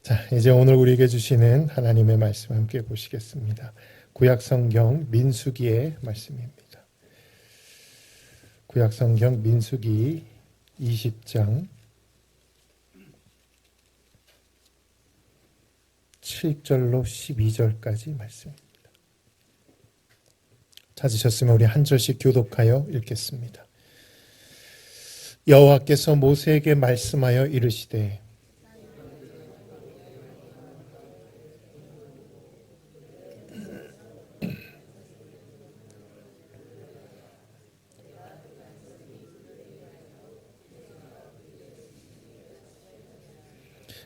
자, 이제 오늘 우리에게 주시는 하나님의 말씀 함께 보시겠습니다. 구약성경 민수기의 말씀입니다. 구약성경 민수기 20장 7절로 12절까지 말씀입니다. 찾으셨으면 우리 한 절씩 교독하여 읽겠습니다. 여호와께서 모세에게 말씀하여 이르시되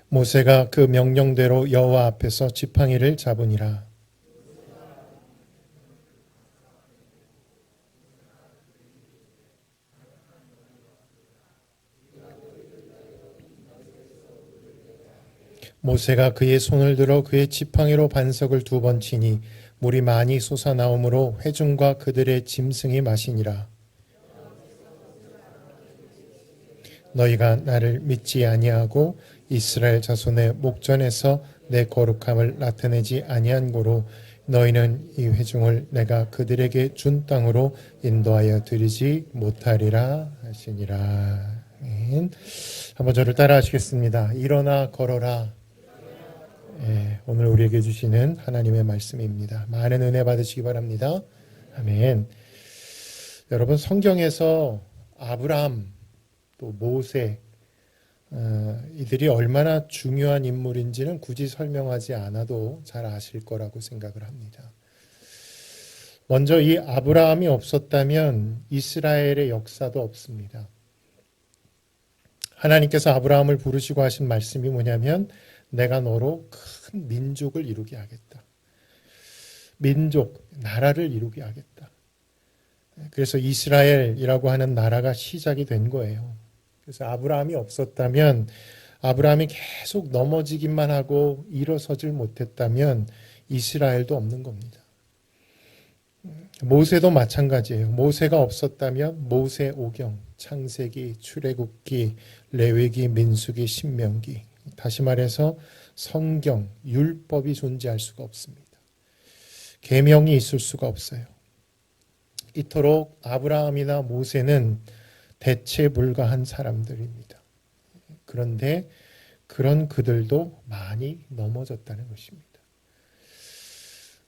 모세가 그 명령대로 여호와 앞에서 지팡이를 잡으니라. 모세가 그의 손을 들어 그의 지팡이로 반석을 2번 치니 물이 많이 솟아나오므로 회중과 그들의 짐승이 마시니라. 너희가 나를 믿지 아니하고 이스라엘 자손의 목전에서 내 거룩함을 나타내지 아니한 고로 너희는 이 회중을 내가 그들에게 준 땅으로 인도하여 드리지 못하리라 하시니라. 아멘. 한번 저를 따라 하시겠습니다. 일어나 걸어라. 오늘 우리에게 주시는 하나님의 말씀입니다. 많은 은혜 받으시기 바랍니다. 아멘. 여러분, 성경에서 아브라함 또 모세 이들이 얼마나 중요한 인물인지는 굳이 설명하지 않아도 잘 아실 거라고 생각을 합니다. 먼저 이 아브라함이 없었다면 이스라엘의 역사도 없습니다. 하나님께서 아브라함을 부르시고 하신 말씀이 뭐냐면 내가 너로 큰 민족을 이루게 하겠다. 민족, 나라를 이루게 하겠다. 그래서 이스라엘이라고 하는 나라가 시작이 된 거예요. 그래서 아브라함이 없었다면, 아브라함이 계속 넘어지기만 하고 일어서질 못했다면 이스라엘도 없는 겁니다. 모세도 마찬가지예요. 모세가 없었다면 모세 오경, 창세기, 출애굽기, 레위기, 민수기, 신명기, 다시 말해서 성경, 율법이 존재할 수가 없습니다. 계명이 있을 수가 없어요. 이토록 아브라함이나 모세는 대체 불가한 사람들입니다. 그런데 그런 그들도 많이 넘어졌다는 것입니다.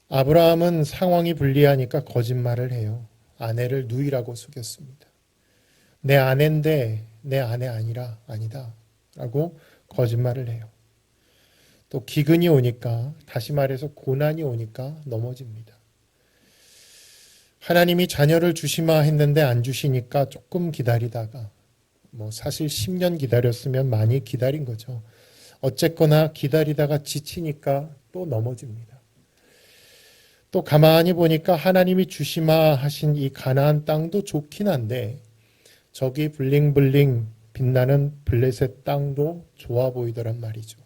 아브라함은 상황이 불리하니까 거짓말을 해요. 아내를 누이라고 속였습니다. 내 아내인데 내 아내 아니다 라고 거짓말을 해요. 또 기근이 오니까, 다시 말해서 고난이 오니까 넘어집니다. 하나님이 자녀를 주시마 했는데 안 주시니까 조금 기다리다가, 사실 10년 기다렸으면 많이 기다린 거죠. 어쨌거나 기다리다가 지치니까 또 넘어집니다. 또 가만히 보니까 하나님이 주시마 하신 이 가나안 땅도 좋긴 한데 저기 블링블링 빛나는 블레셋 땅도 좋아 보이더란 말이죠.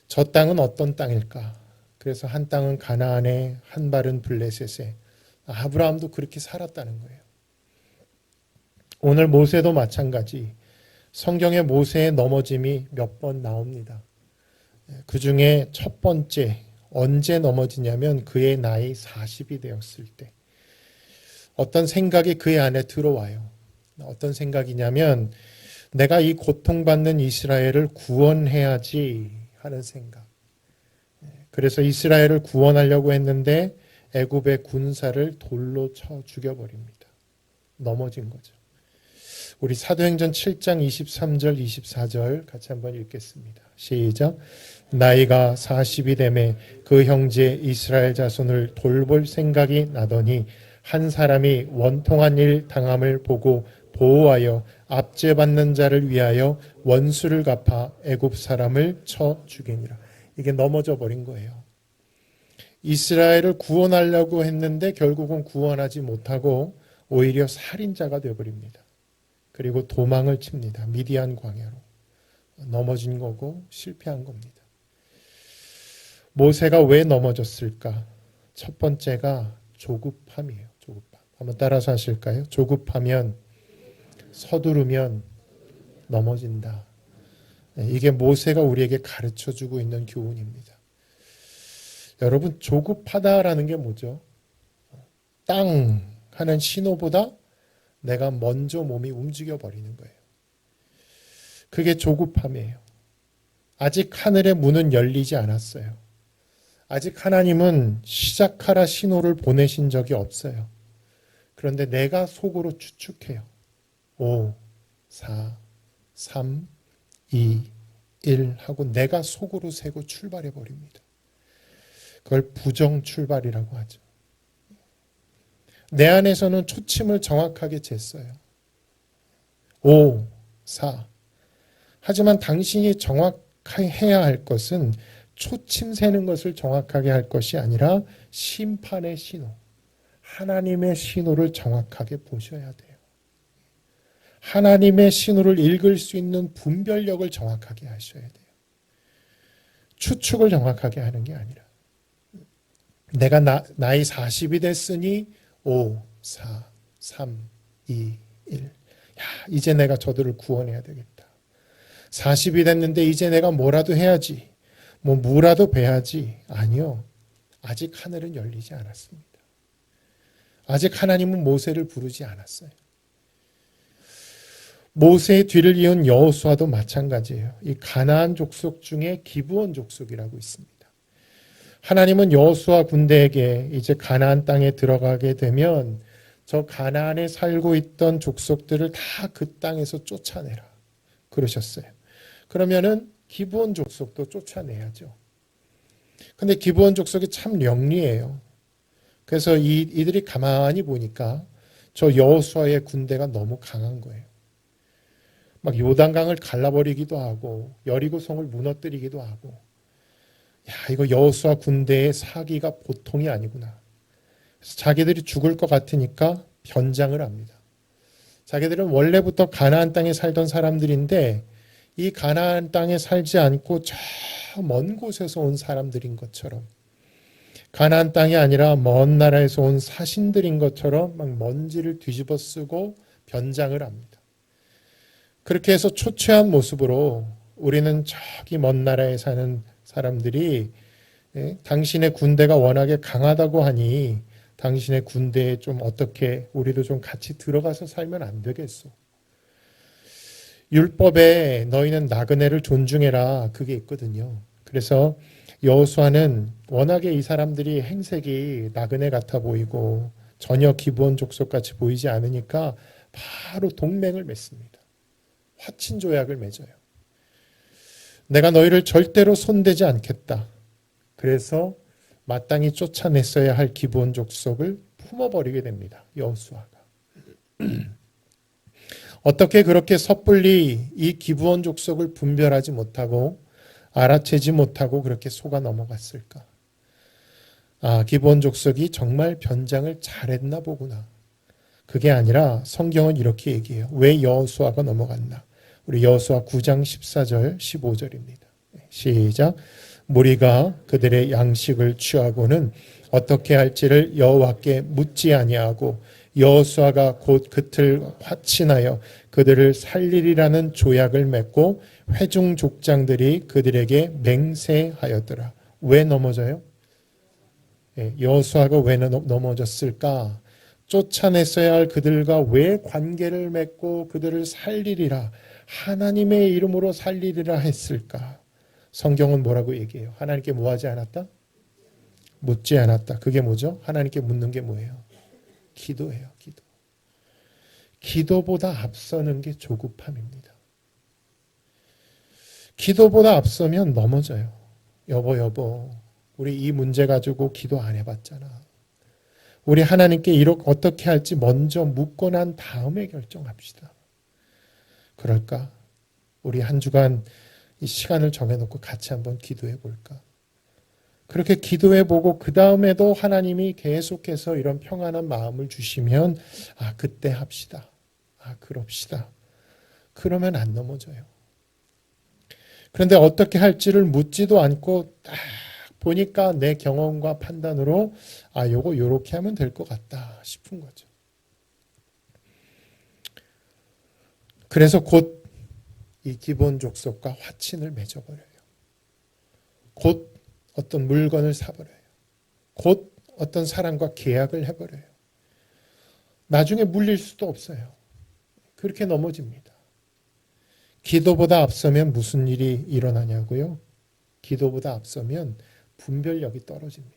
저 땅은 어떤 땅일까? 그래서 한 땅은 가나안에, 한 발은 블레셋에. 아브라함도 그렇게 살았다는 거예요. 오늘 모세도 마찬가지. 성경에 모세의 넘어짐이 몇 번 나옵니다. 그 중에 첫 번째, 언제 넘어지냐면 그의 나이 40이 되었을 때. 어떤 생각이 그의 안에 들어와요. 어떤 생각이냐면 내가 이 고통받는 이스라엘을 구원해야지 하는 생각. 그래서 이스라엘을 구원하려고 했는데 애굽의 군사를 돌로 쳐 죽여버립니다. 넘어진 거죠. 우리 사도행전 7장 23절 24절 같이 한번 읽겠습니다. 시작. 나이가 40이 되매 그 형제 이스라엘 자손을 돌볼 생각이 나더니 한 사람이 원통한 일 당함을 보고 보호하여 압제받는 자를 위하여 원수를 갚아 애굽 사람을 쳐 죽이니라. 이게 넘어져 버린 거예요. 이스라엘을 구원하려고 했는데 결국은 구원하지 못하고 오히려 살인자가 되어버립니다. 그리고 도망을 칩니다. 미디안 광야로. 넘어진 거고 실패한 겁니다. 모세가 왜 넘어졌을까? 첫 번째가 조급함이에요. 조급함. 한번 따라서 하실까요? 조급하면, 서두르면 넘어진다. 이게 모세가 우리에게 가르쳐주고 있는 교훈입니다. 여러분, 조급하다라는 게 뭐죠? 땅 하는 신호보다 내가 먼저 몸이 움직여 버리는 거예요. 그게 조급함이에요. 아직 하늘의 문은 열리지 않았어요. 아직 하나님은 시작하라 신호를 보내신 적이 없어요. 그런데 내가 속으로 추측해요. 5, 4, 3, 2, 1 하고 내가 속으로 세고 출발해 버립니다. 그걸 부정 출발이라고 하죠. 내 안에서는 초침을 정확하게 쟀어요. 5, 4. 하지만 당신이 정확하게 해야 할 것은 초침 세는 것을 정확하게 할 것이 아니라 심판의 신호, 하나님의 신호를 정확하게 보셔야 돼요. 하나님의 신호를 읽을 수 있는 분별력을 정확하게 하셔야 돼요. 추측을 정확하게 하는 게 아니라 내가 나이 40이 됐으니 5, 4, 3, 2, 1. 야, 이제 내가 저들을 구원해야 되겠다. 40이 됐는데 이제 내가 뭐라도 해야지. 무라도 베야지. 아니요. 아직 하늘은 열리지 않았습니다. 아직 하나님은 모세를 부르지 않았어요. 모세의 뒤를 이은 여호수아도 마찬가지예요. 이 가나안 족속 중에 기브온 족속이라고 있습니다. 하나님은 여호수아 군대에게 이제 가나안 땅에 들어가게 되면 저 가나안에 살고 있던 족속들을 다 그 땅에서 쫓아내라 그러셨어요. 그러면은 기브온 족속도 쫓아내야죠. 근데 기브온 족속이 참 영리해요. 그래서 이들이 가만히 보니까 저 여호수아의 군대가 너무 강한 거예요. 막 요단강을 갈라버리기도 하고 여리고성을 무너뜨리기도 하고, 야, 이거 여호수아 군대의 사기가 보통이 아니구나. 그래서 자기들이 죽을 것 같으니까 변장을 합니다. 자기들은 원래부터 가나안 땅에 살던 사람들인데 이 가나안 땅에 살지 않고 저 먼 곳에서 온 사람들인 것처럼, 가나안 땅이 아니라 먼 나라에서 온 사신들인 것처럼 막 먼지를 뒤집어 쓰고 변장을 합니다. 그렇게 해서 초췌한 모습으로 우리는 저기 먼 나라에 사는 사람들이 당신의 군대가 워낙에 강하다고 하니 당신의 군대에 좀 어떻게 우리도 좀 같이 들어가서 살면 안 되겠소. 율법에 너희는 나그네를 존중해라 그게 있거든요. 그래서 여호수아는 워낙에 이 사람들이 행색이 나그네 같아 보이고 전혀 기브온 족속같이 보이지 않으니까 바로 동맹을 맺습니다. 화친 조약을 맺어요. 내가 너희를 절대로 손대지 않겠다. 그래서 마땅히 쫓아냈어야 할 기브온 족속을 품어버리게 됩니다. 여호수아가. 어떻게 그렇게 섣불리 이 기브온 족속을 분별하지 못하고 알아채지 못하고 그렇게 속아 넘어갔을까? 아, 기브온 족속이 정말 변장을 잘했나 보구나. 그게 아니라 성경은 이렇게 얘기해요. 왜 여호수아가 넘어갔나? 우리 여호수아 9장 14절 15절입니다. 시작. 무리가 그들의 양식을 취하고는 어떻게 할지를 여호와께 묻지 아니하고 여호수아가 곧 그틀 화친하여 그들을 살리리라는 조약을 맺고 회중 족장들이 그들에게 맹세하였더라. 왜 넘어져요? 여호수아가 왜 넘어졌을까? 쫓아냈어야 할 그들과 왜 관계를 맺고 그들을 살리리라, 하나님의 이름으로 살리리라 했을까? 성경은 뭐라고 얘기해요? 하나님께 뭐 하지 않았다? 묻지 않았다. 그게 뭐죠? 하나님께 묻는 게 뭐예요? 기도예요. 기도. 기도보다 앞서는 게 조급함입니다. 기도보다 앞서면 넘어져요. 여보, 우리 이 문제 가지고 기도 안 해봤잖아. 우리 하나님께 이렇게 어떻게 할지 먼저 묻고 난 다음에 결정합시다. 그럴까? 우리 한 주간 이 시간을 정해놓고 같이 한번 기도해 볼까? 그렇게 기도해 보고 그 다음에도 하나님이 계속해서 이런 평안한 마음을 주시면 아, 그때 합시다. 아, 그럽시다. 그러면 안 넘어져요. 그런데 어떻게 할지를 묻지도 않고 딱 보니까 내 경험과 판단으로 아, 요거 요렇게 하면 될 것 같다 싶은 거죠. 그래서 곧 이 기본 족속과 화친을 맺어버려요. 곧 어떤 물건을 사버려요. 곧 어떤 사람과 계약을 해버려요. 나중에 물릴 수도 없어요. 그렇게 넘어집니다. 기도보다 앞서면 무슨 일이 일어나냐고요? 기도보다 앞서면 분별력이 떨어집니다.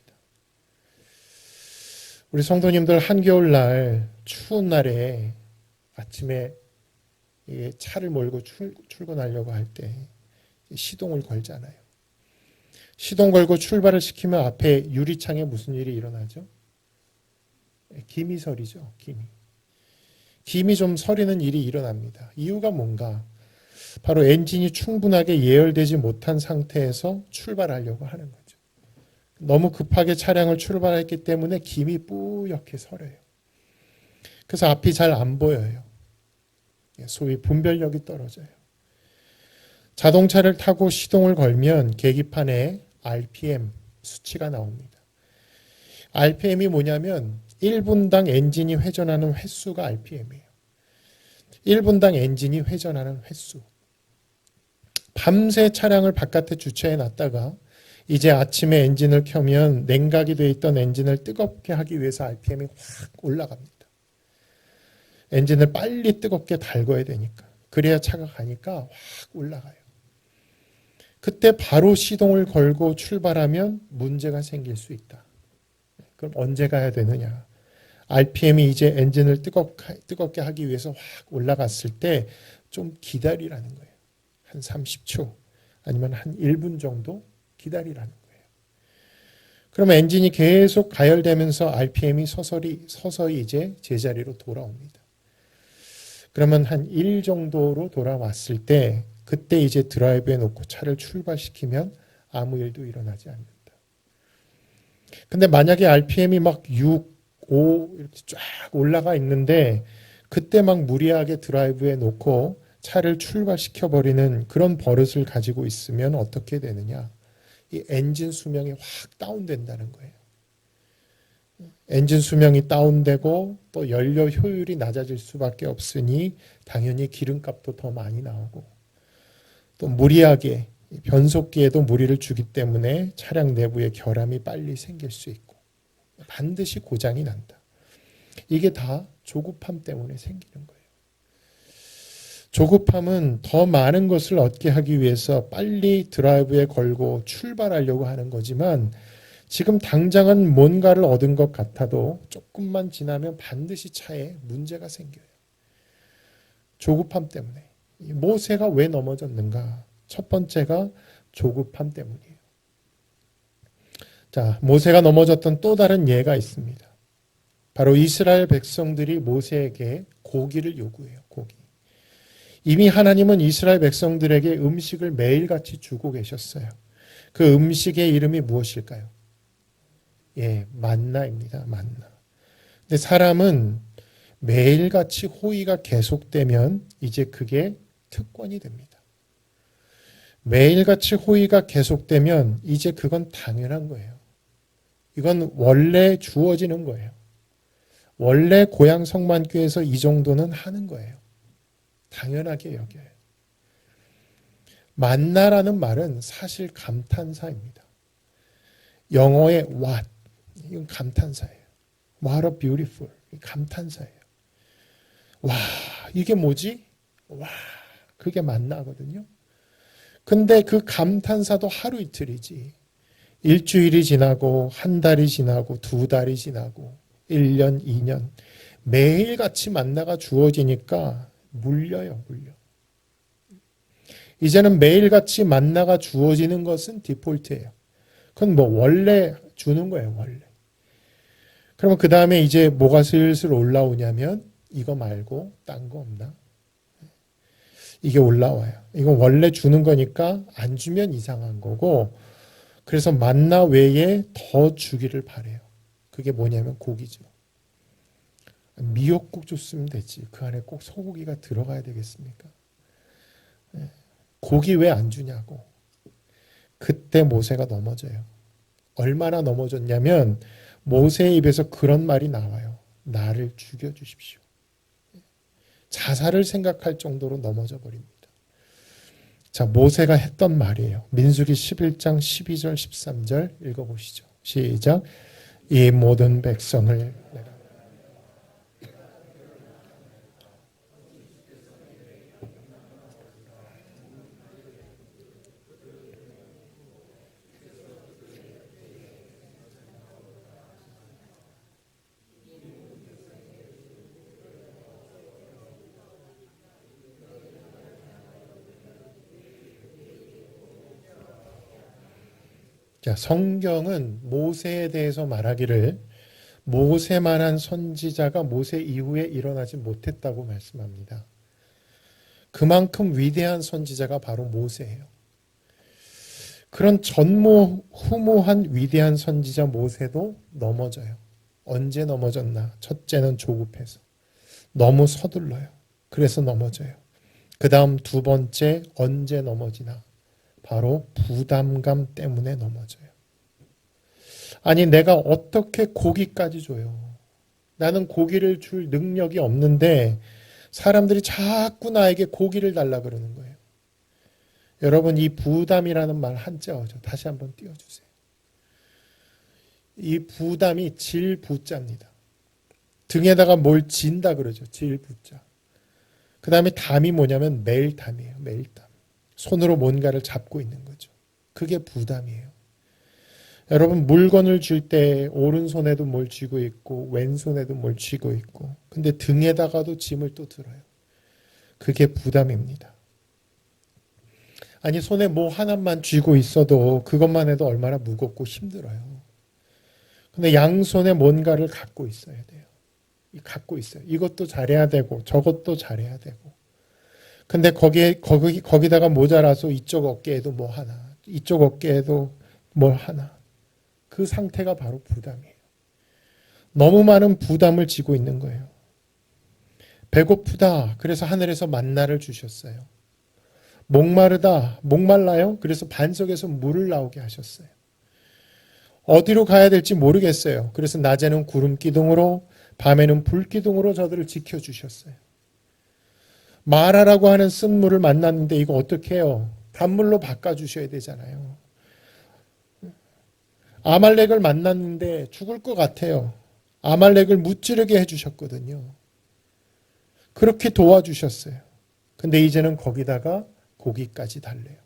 우리 성도님들 한겨울날 추운 날에 아침에 차를 몰고 출근하려고 할 때 시동을 걸잖아요. 시동 걸고 출발을 시키면 앞에 유리창에 무슨 일이 일어나죠? 김이 서리죠. 김이 좀 서리는 일이 일어납니다. 이유가 뭔가? 바로 엔진이 충분하게 예열되지 못한 상태에서 출발하려고 하는 거죠. 너무 급하게 차량을 출발했기 때문에 김이 뿌옇게 서려요. 그래서 앞이 잘 안 보여요. 소위 분별력이 떨어져요. 자동차를 타고 시동을 걸면 계기판에 RPM 수치가 나옵니다. RPM이 뭐냐면 1분당 엔진이 회전하는 횟수가 RPM이에요. 1분당 엔진이 회전하는 횟수. 밤새 차량을 바깥에 주차해 놨다가 이제 아침에 엔진을 켜면 냉각이 되어 있던 엔진을 뜨겁게 하기 위해서 RPM이 확 올라갑니다. 엔진을 빨리 뜨겁게 달궈야 되니까. 그래야 차가 가니까 확 올라가요. 그때 바로 시동을 걸고 출발하면 문제가 생길 수 있다. 그럼 언제 가야 되느냐? RPM이 이제 엔진을 뜨겁게 하기 위해서 확 올라갔을 때 좀 기다리라는 거예요. 한 30초 아니면 한 1분 정도 기다리라는 거예요. 그러면 엔진이 계속 가열되면서 RPM이 서서히 이제 제자리로 돌아옵니다. 그러면 한 1 정도로 돌아왔을 때 그때 이제 드라이브에 놓고 차를 출발시키면 아무 일도 일어나지 않는다. 근데 만약에 RPM이 막 6, 5 이렇게 쫙 올라가 있는데 그때 막 무리하게 드라이브에 놓고 차를 출발시켜버리는 그런 버릇을 가지고 있으면 어떻게 되느냐. 이 엔진 수명이 확 다운된다는 거예요. 엔진 수명이 다운되고 또 연료 효율이 낮아질 수밖에 없으니 당연히 기름값도 더 많이 나오고 또 무리하게 변속기에도 무리를 주기 때문에 차량 내부에 결함이 빨리 생길 수 있고 반드시 고장이 난다. 이게 다 조급함 때문에 생기는 거예요. 조급함은 더 많은 것을 얻게 하기 위해서 빨리 드라이브에 걸고 출발하려고 하는 거지만 지금 당장은 뭔가를 얻은 것 같아도 조금만 지나면 반드시 차에 문제가 생겨요. 조급함 때문에. 모세가 왜 넘어졌는가? 첫 번째가 조급함 때문이에요. 자, 모세가 넘어졌던 또 다른 예가 있습니다. 바로 이스라엘 백성들이 모세에게 고기를 요구해요. 고기. 이미 하나님은 이스라엘 백성들에게 음식을 매일같이 주고 계셨어요. 그 음식의 이름이 무엇일까요? 예, 만나입니다. 만나. 근데 사람은 매일같이 호의가 계속되면 이제 그게 특권이 됩니다. 매일같이 호의가 계속되면 이제 그건 당연한 거예요. 이건 원래 주어지는 거예요. 원래 고향 성만교에서 이 정도는 하는 거예요. 당연하게 여겨요. 만나라는 말은 사실 감탄사입니다. 영어의 what, 이건 감탄사예요. What a beautiful, 감탄사예요. 와, 이게 뭐지? 와, 그게 만나거든요. 근데 그 감탄사도 하루 이틀이지. 일주일이 지나고 한 달이 지나고 두 달이 지나고 1년, 2년 매일같이 만나가 주어지니까 물려요. 이제는 매일같이 만나가 주어지는 것은 디폴트예요. 그건 뭐 원래 주는 거예요. 원래. 그러면 그 다음에 이제 뭐가 슬슬 올라오냐면 이거 말고 딴 거 없나? 이게 올라와요. 이건 원래 주는 거니까 안 주면 이상한 거고 그래서 만나 외에 더 주기를 바래요. 그게 뭐냐면 고기죠. 미역국 줬으면 되지. 그 안에 꼭 소고기가 들어가야 되겠습니까? 고기 왜 안 주냐고. 그때 모세가 넘어져요. 얼마나 넘어졌냐면 모세의 입에서 그런 말이 나와요. 나를 죽여주십시오. 자살을 생각할 정도로 넘어져 버립니다. 자, 모세가 했던 말이에요. 민수기 11장 12절 13절 읽어보시죠. 시작. 이 모든 백성을 내가 자, 성경은 모세에 대해서 말하기를 모세만한 선지자가 모세 이후에 일어나지 못했다고 말씀합니다. 그만큼 위대한 선지자가 바로 모세예요. 그런 전무후무한 위대한 선지자 모세도 넘어져요. 언제 넘어졌나? 첫째는 조급해서. 너무 서둘러요. 그래서 넘어져요. 그 다음 두 번째 언제 넘어지나? 바로 부담감 때문에 넘어져요. 아니 내가 어떻게 고기까지 줘요? 나는 고기를 줄 능력이 없는데 사람들이 자꾸 나에게 고기를 달라 그러는 거예요. 여러분 이 부담이라는 말 한자어죠. 다시 한번 띄워주세요. 이 부담이 질부자입니다. 등에다가 뭘 진다 그러죠. 질부자. 그 다음에 담이 뭐냐면 매일담이에요. 매일담. 손으로 뭔가를 잡고 있는 거죠. 그게 부담이에요. 여러분 물건을 줄 때 오른손에도 뭘 쥐고 있고 왼손에도 뭘 쥐고 있고 근데 등에다가도 짐을 또 들어요. 그게 부담입니다. 아니 손에 뭐 하나만 쥐고 있어도 그것만 해도 얼마나 무겁고 힘들어요. 근데 양손에 뭔가를 갖고 있어야 돼요. 갖고 있어요. 이것도 잘해야 되고 저것도 잘해야 되고 근데 거기다가 모자라서 이쪽 어깨에도 뭐 하나 이쪽 어깨에도 뭘 하나 그 상태가 바로 부담이에요. 너무 많은 부담을 지고 있는 거예요. 배고프다. 그래서 하늘에서 만나를 주셨어요. 목마르다. 목말라요. 그래서 반석에서 물을 나오게 하셨어요. 어디로 가야 될지 모르겠어요. 그래서 낮에는 구름 기둥으로 밤에는 불 기둥으로 저들을 지켜주셨어요. 마라라고 하는 쓴물을 만났는데 이거 어떻게 해요? 단물로 바꿔주셔야 되잖아요. 아말렉을 만났는데 죽을 것 같아요. 아말렉을 무찌르게 해주셨거든요. 그렇게 도와주셨어요. 근데 이제는 거기다가 고기까지 달래요.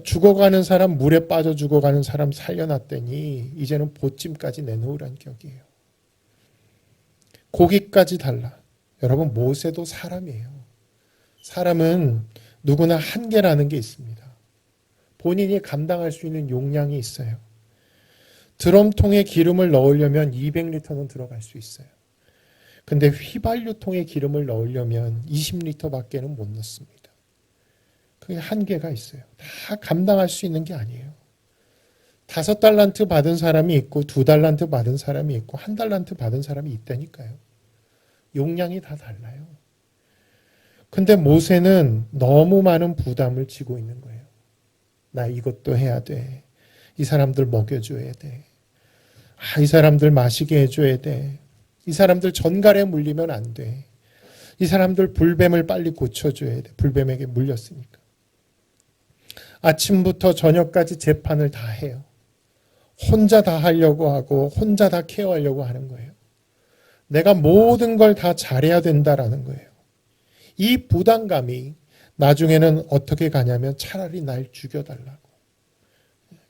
죽어가는 사람, 물에 빠져 죽어가는 사람 살려놨더니 이제는 보찜까지 내놓으란 격이에요. 고기까지 달라. 여러분 모세도 사람이에요. 사람은 누구나 한계라는 게 있습니다. 본인이 감당할 수 있는 용량이 있어요. 드럼통에 기름을 넣으려면 200리터는 들어갈 수 있어요. 근데 휘발유통에 기름을 넣으려면 20리터밖에는 못 넣습니다. 그게 한계가 있어요. 다 감당할 수 있는 게 아니에요. 5달란트 받은 사람이 있고 2달란트 받은 사람이 있고 1달란트 받은 사람이 있다니까요. 용량이 다 달라요. 근데 모세는 너무 많은 부담을 지고 있는 거예요. 나 이것도 해야 돼. 이 사람들 먹여줘야 돼. 이 사람들 마시게 해줘야 돼. 이 사람들 전갈에 물리면 안 돼. 이 사람들 불뱀을 빨리 고쳐줘야 돼. 불뱀에게 물렸으니까. 아침부터 저녁까지 재판을 다 해요. 혼자 다 하려고 하고 혼자 다 케어하려고 하는 거예요. 내가 모든 걸 다 잘해야 된다라는 거예요. 이 부담감이 나중에는 어떻게 가냐면 차라리 날 죽여달라고.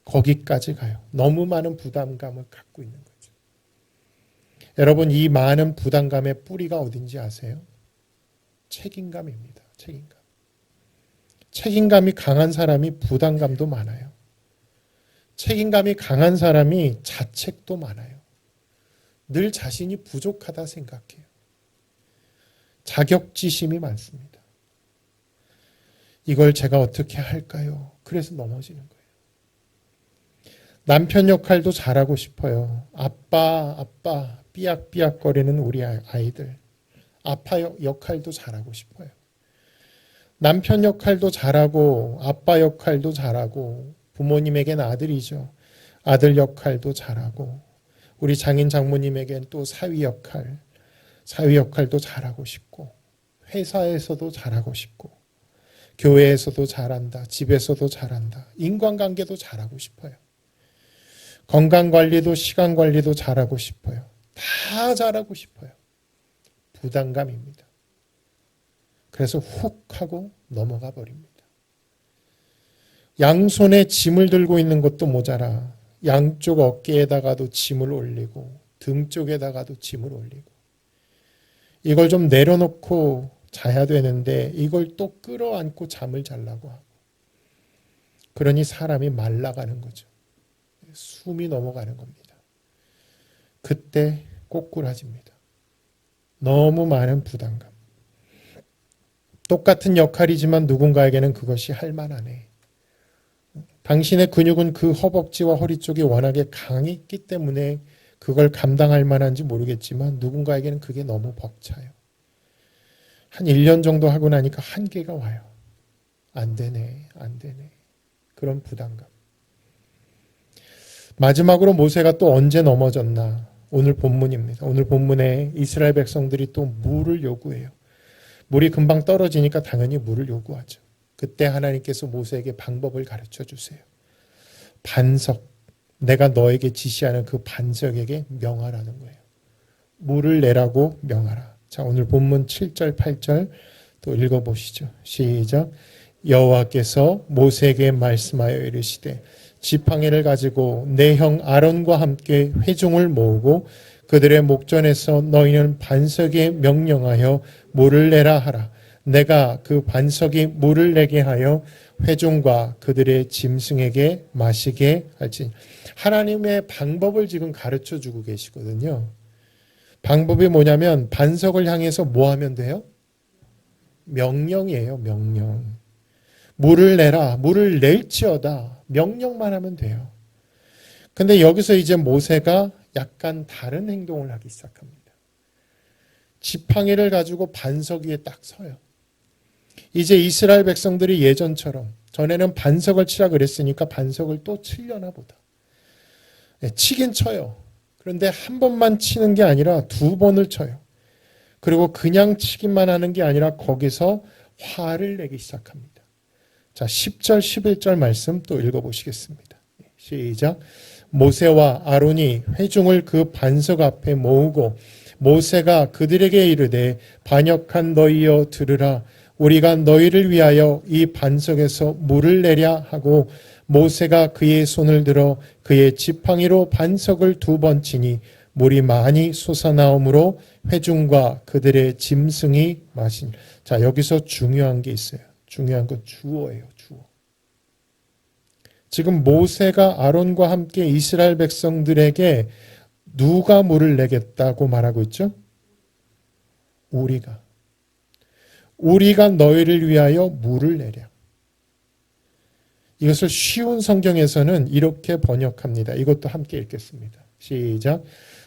거기까지 가요. 너무 많은 부담감을 갖고 있는 거죠. 여러분 이 많은 부담감의 뿌리가 어딘지 아세요? 책임감입니다. 책임감. 책임감이 강한 사람이 부담감도 많아요. 책임감이 강한 사람이 자책도 많아요. 늘 자신이 부족하다 생각해요. 자격지심이 많습니다. 이걸 제가 어떻게 할까요? 그래서 넘어지는 거예요. 남편 역할도 잘하고 싶어요. 아빠 삐약삐약거리는 우리 아이들. 아빠 역할도 잘하고 싶어요. 남편 역할도 잘하고 아빠 역할도 잘하고 부모님에겐 아들이죠. 아들 역할도 잘하고 우리 장인 장모님에겐 또 사위 역할도 잘하고 싶고 회사에서도 잘하고 싶고 교회에서도 잘한다. 집에서도 잘한다. 인간관계도 잘하고 싶어요. 건강관리도 시간관리도 잘하고 싶어요. 다 잘하고 싶어요. 부담감입니다. 그래서 훅 하고 넘어가 버립니다. 양손에 짐을 들고 있는 것도 모자라 양쪽 어깨에다가도 짐을 올리고 등 쪽에다가도 짐을 올리고 이걸 좀 내려놓고 자야 되는데 이걸 또 끌어안고 잠을 자려고 하고 그러니 사람이 말라가는 거죠. 숨이 넘어가는 겁니다. 그때 꼬꾸라집니다. 너무 많은 부담감. 똑같은 역할이지만 누군가에게는 그것이 할 만하네. 당신의 근육은 그 허벅지와 허리 쪽이 워낙에 강했기 때문에 그걸 감당할 만한지 모르겠지만 누군가에게는 그게 너무 벅차요. 한 1년 정도 하고 나니까 한계가 와요. 안 되네, 안 되네. 그런 부담감. 마지막으로 모세가 또 언제 넘어졌나? 오늘 본문입니다. 오늘 본문에 이스라엘 백성들이 또 물을 요구해요. 물이 금방 떨어지니까 당연히 물을 요구하죠. 그때 하나님께서 모세에게 방법을 가르쳐 주세요. 반석, 내가 너에게 지시하는 그 반석에게 명하라는 거예요. 물을 내라고 명하라. 자, 오늘 본문 7절, 8절 또 읽어보시죠. 시작. 여호와께서 모세에게 말씀하여 이르시되 지팡이를 가지고 내 형 아론과 함께 회중을 모으고 그들의 목전에서 너희는 반석에 명령하여 물을 내라 하라. 내가 그 반석이 물을 내게 하여 회중과 그들의 짐승에게 마시게 할지. 하나님의 방법을 지금 가르쳐 주고 계시거든요. 방법이 뭐냐면 반석을 향해서 뭐 하면 돼요? 명령이에요. 명령. 물을 내라. 물을 낼지어다. 명령만 하면 돼요. 근데 여기서 이제 모세가 약간 다른 행동을 하기 시작합니다. 지팡이를 가지고 반석 위에 딱 서요. 이제 이스라엘 백성들이 예전처럼 전에는 반석을 치라 그랬으니까 반석을 또 치려나 보다. 치긴 쳐요. 그런데 한 번만 치는 게 아니라 두 번을 쳐요. 그리고 그냥 치기만 하는 게 아니라 거기서 화를 내기 시작합니다. 자, 10절, 11절 말씀 또 읽어보시겠습니다. 시작. 모세와 아론이 회중을 그 반석 앞에 모으고 모세가 그들에게 이르되 반역한 너희여 들으라. 우리가 너희를 위하여 이 반석에서 물을 내랴 하고 모세가 그의 손을 들어 그의 지팡이로 반석을 두 번 치니 물이 많이 솟아나오므로 회중과 그들의 짐승이 마시니. 자, 여기서 중요한 게 있어요. 중요한 건 주어예요. 주어. 지금 모세가 아론과 함께 이스라엘 백성들에게 누가 물을 내겠다고 말하고 있죠? 우리가 너희를 위하여 물을 내랴. 이것을 쉬운 성경에서는 이렇게 번역합니다. 이것도 함께 읽겠습니다. 시작.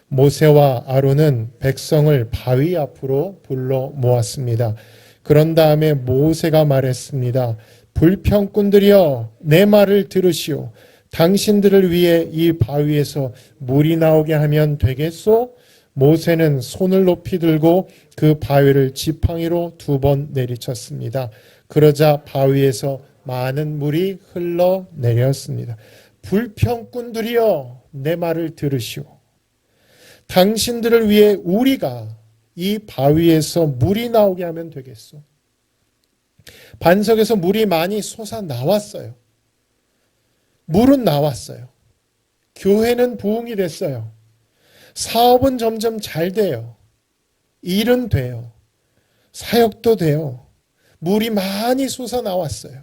모세와 아론은 백성을 바위 앞으로 불러 모았습니다. 그런 다음에 모세가 말했습니다. 불평꾼들이여 내 말을 들으시오. 당신들을 위해 이 바위에서 물이 나오게 하면 되겠소? 모세는 손을 높이 들고 그 바위를 지팡이로 두 번 내리쳤습니다. 그러자 바위에서 많은 물이 흘러내렸습니다. 불평꾼들이여 내 말을 들으시오. 당신들을 위해 우리가 이 바위에서 물이 나오게 하면 되겠소. 반석에서 물이 많이 솟아 나왔어요. 물은 나왔어요. 교회는 부흥이 됐어요. 사업은 점점 잘 돼요. 일은 돼요. 사역도 돼요. 물이 많이 솟아 나왔어요.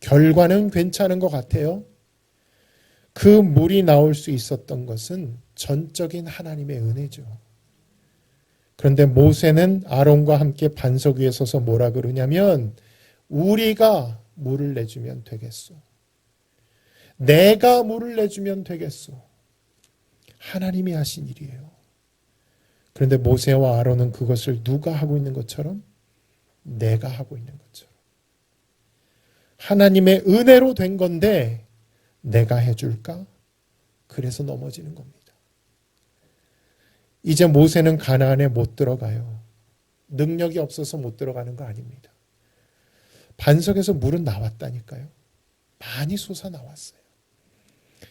결과는 괜찮은 것 같아요. 그 물이 나올 수 있었던 것은 전적인 하나님의 은혜죠. 그런데 모세는 아론과 함께 반석 위에 서서 뭐라 그러냐면 우리가 물을 내주면 되겠소. 내가 물을 내주면 되겠소. 하나님이 하신 일이에요. 그런데 모세와 아론은 그것을 누가 하고 있는 것처럼? 내가 하고 있는 것처럼. 하나님의 은혜로 된 건데 내가 해줄까? 그래서 넘어지는 겁니다. 이제 모세는 가나안에 못 들어가요. 능력이 없어서 못 들어가는 거 아닙니다. 반석에서 물은 나왔다니까요. 많이 솟아 나왔어요.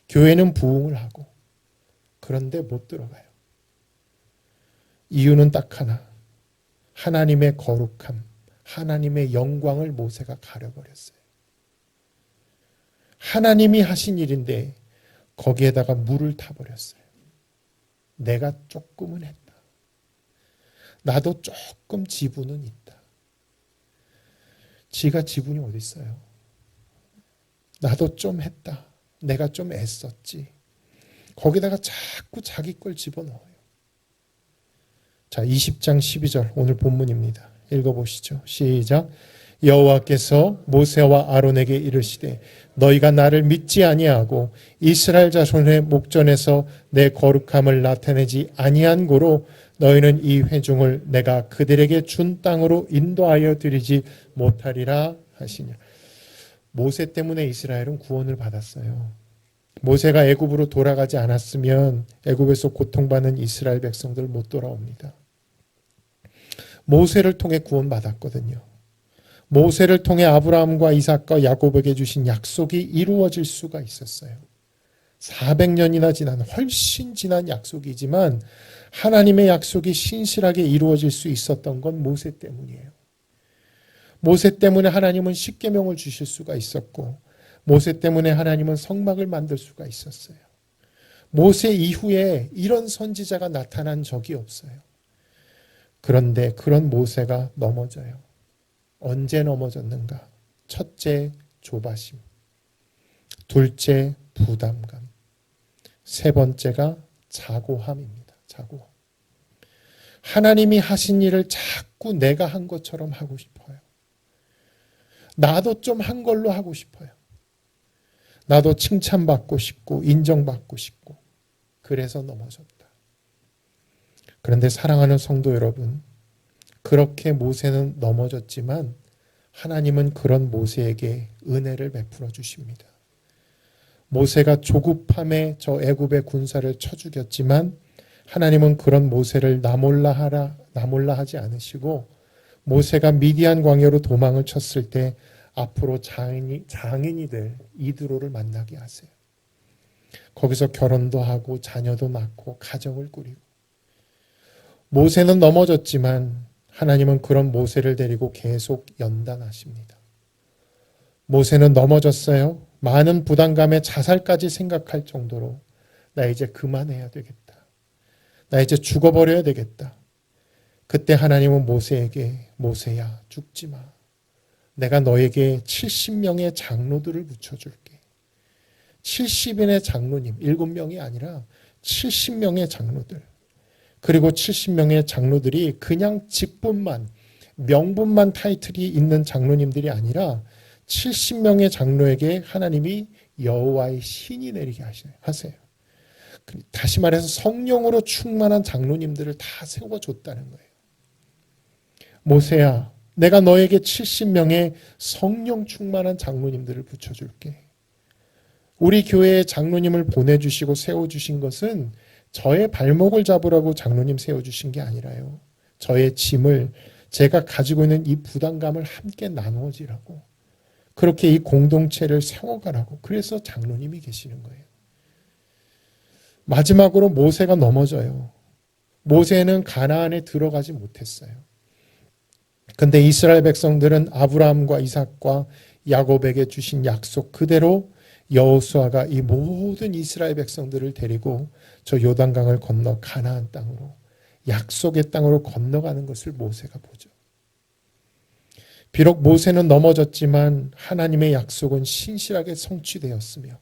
교회는 부흥을 하고 그런데 못 들어가요. 이유는 딱 하나. 하나님의 거룩함, 하나님의 영광을 모세가 가려버렸어요. 하나님이 하신 일인데 거기에다가 물을 타버렸어요. 내가 조금은 했다. 나도 조금 지분은 있다. 지가 지분이 어디 있어요? 나도 좀 했다. 내가 좀 애썼지. 거기다가 자꾸 자기 걸 집어넣어요. 자, 20장 12절 오늘 본문입니다. 읽어보시죠. 시작. 여호와께서 모세와 아론에게 이르시되 너희가 나를 믿지 아니하고 이스라엘 자손의 목전에서 내 거룩함을 나타내지 아니한 고로 너희는 이 회중을 내가 그들에게 준 땅으로 인도하여 드리지 못하리라 하시냐. 모세 때문에 이스라엘은 구원을 받았어요. 모세가 애굽으로 돌아가지 않았으면 애굽에서 고통받는 이스라엘 백성들 못 돌아옵니다. 모세를 통해 구원받았거든요. 모세를 통해 아브라함과 이삭과 야곱에게 주신 약속이 이루어질 수가 있었어요. 400년이나 지난 훨씬 지난 약속이지만 하나님의 약속이 신실하게 이루어질 수 있었던 건 모세 때문이에요. 모세 때문에 하나님은 십계명을 주실 수가 있었고 모세 때문에 하나님은 성막을 만들 수가 있었어요. 모세 이후에 이런 선지자가 나타난 적이 없어요. 그런데 그런 모세가 넘어져요. 언제 넘어졌는가? 첫째, 조바심. 둘째, 부담감. 세 번째가 자고함입니다. 자고함. 하나님이 하신 일을 자꾸 내가 한 것처럼 하고 싶어요. 나도 좀 한 걸로 하고 싶어요. 나도 칭찬받고 싶고 인정받고 싶고 그래서 넘어졌다. 그런데 사랑하는 성도 여러분, 그렇게 모세는 넘어졌지만 하나님은 그런 모세에게 은혜를 베풀어 주십니다. 모세가 조급함에 저 애굽의 군사를 쳐 죽였지만 하나님은 그런 모세를 나몰라 하지 않으시고 모세가 미디안 광야로 도망을 쳤을 때 앞으로 장인이 될 이드로를 만나게 하세요. 거기서 결혼도 하고 자녀도 낳고 가정을 꾸리고 모세는 넘어졌지만 하나님은 그런 모세를 데리고 계속 연단하십니다. 모세는 넘어졌어요. 많은 부담감에 자살까지 생각할 정도로 나 이제 그만해야 되겠다. 나 이제 죽어버려야 되겠다. 그때 하나님은 모세에게 모세야 죽지 마. 내가 너에게 70명의 장로들을 붙여줄게. 70인의 장로님, 7명이 아니라 70명의 장로들. 그리고 70명의 장로들이 그냥 직분만, 명분만 타이틀이 있는 장로님들이 아니라 70명의 장로에게 하나님이 여호와의 신이 내리게 하세요. 다시 말해서 성령으로 충만한 장로님들을 다 세워줬다는 거예요. 모세야, 내가 너에게 70명의 성령 충만한 장로님들을 붙여줄게. 우리 교회에 장로님을 보내주시고 세워주신 것은 저의 발목을 잡으라고 장로님 세워주신 게 아니라요. 저의 짐을, 제가 가지고 있는 이 부담감을 함께 나누어지라고. 그렇게 이 공동체를 세워가라고. 그래서 장로님이 계시는 거예요. 마지막으로 모세가 넘어져요. 모세는 가나안에 들어가지 못했어요. 근데 이스라엘 백성들은 아브라함과 이삭과 야곱에게 주신 약속 그대로 여호수아가 이 모든 이스라엘 백성들을 데리고 저 요단강을 건너 가나안 땅으로, 약속의 땅으로 건너가는 것을 모세가 보죠. 비록 모세는 넘어졌지만 하나님의 약속은 신실하게 성취되었으며,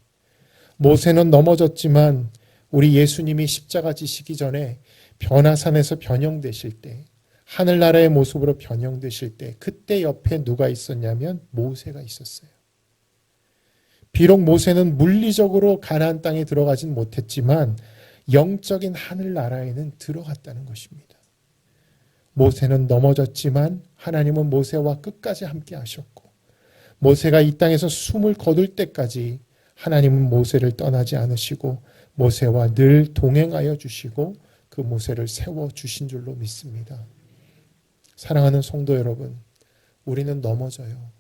모세는 넘어졌지만 우리 예수님이 십자가 지시기 전에 변화산에서 변형되실 때, 하늘나라의 모습으로 변형되실 때 그때 옆에 누가 있었냐면 모세가 있었어요. 비록 모세는 물리적으로 가나안 땅에 들어가진 못했지만 영적인 하늘나라에는 들어갔다는 것입니다. 모세는 넘어졌지만 하나님은 모세와 끝까지 함께 하셨고, 모세가 이 땅에서 숨을 거둘 때까지 하나님은 모세를 떠나지 않으시고 모세와 늘 동행하여 주시고 그 모세를 세워주신 줄로 믿습니다. 사랑하는 성도 여러분, 우리는 넘어져요.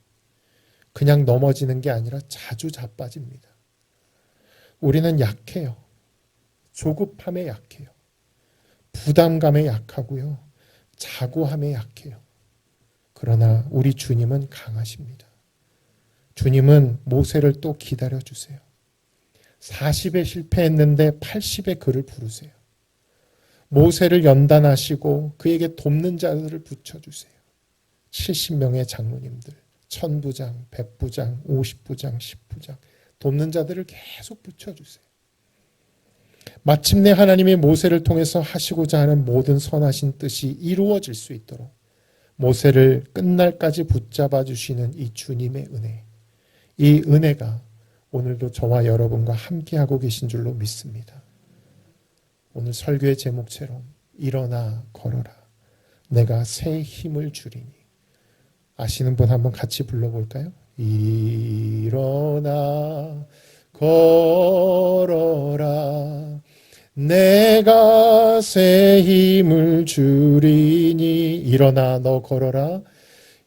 그냥 넘어지는 게 아니라 자주 자빠집니다. 우리는 약해요. 조급함에 약해요. 부담감에 약하고요. 자고함에 약해요. 그러나 우리 주님은 강하십니다. 주님은 모세를 또 기다려주세요. 40에 실패했는데 80에 그를 부르세요. 모세를 연단하시고 그에게 돕는 자들을 붙여주세요. 70명의 장로님들, 천부장, 백부장, 50부장, 10부장 돕는 자들을 계속 붙여주세요. 마침내 하나님이 모세를 통해서 하시고자 하는 모든 선하신 뜻이 이루어질 수 있도록 모세를 끝날까지 붙잡아 주시는 이 주님의 은혜, 이 은혜가 오늘도 저와 여러분과 함께하고 계신 줄로 믿습니다. 오늘 설교의 제목처럼 일어나 걸어라. 내가 새 힘을 주리니. 아시는 분 한번 같이 불러볼까요? 일어나 걸어라. 내가 새 힘을 주리니. 일어나 너 걸어라.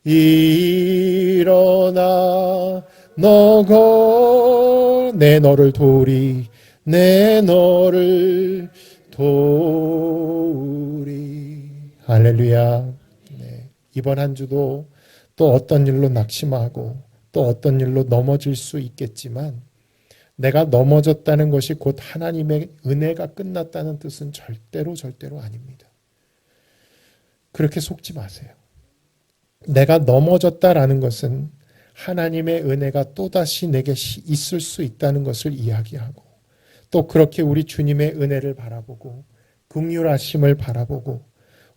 일어나 내 너를 도우리. 내 너를 도우리. 할렐루야. 네. 이번 한 주도 또 어떤 일로 낙심하고 또 어떤 일로 넘어질 수 있겠지만 내가 넘어졌다는 것이 곧 하나님의 은혜가 끝났다는 뜻은 절대로 아닙니다. 그렇게 속지 마세요. 내가 넘어졌다라는 것은 하나님의 은혜가 또다시 내게 있을 수 있다는 것을 이야기하고 또 그렇게 우리 주님의 은혜를 바라보고 긍휼하심을 바라보고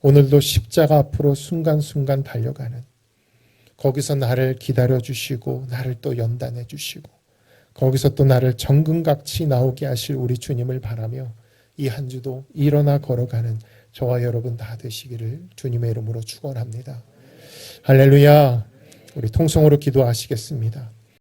오늘도 십자가 앞으로 순간순간 달려가는, 거기서 나를 기다려주시고 나를 또 연단해 주시고 거기서 또 나를 정금같이 나오게 하실 우리 주님을 바라며 이 한 주도 일어나 걸어가는 저와 여러분 다 되시기를 주님의 이름으로 축원합니다. 할렐루야. 우리 통성으로 기도하시겠습니다.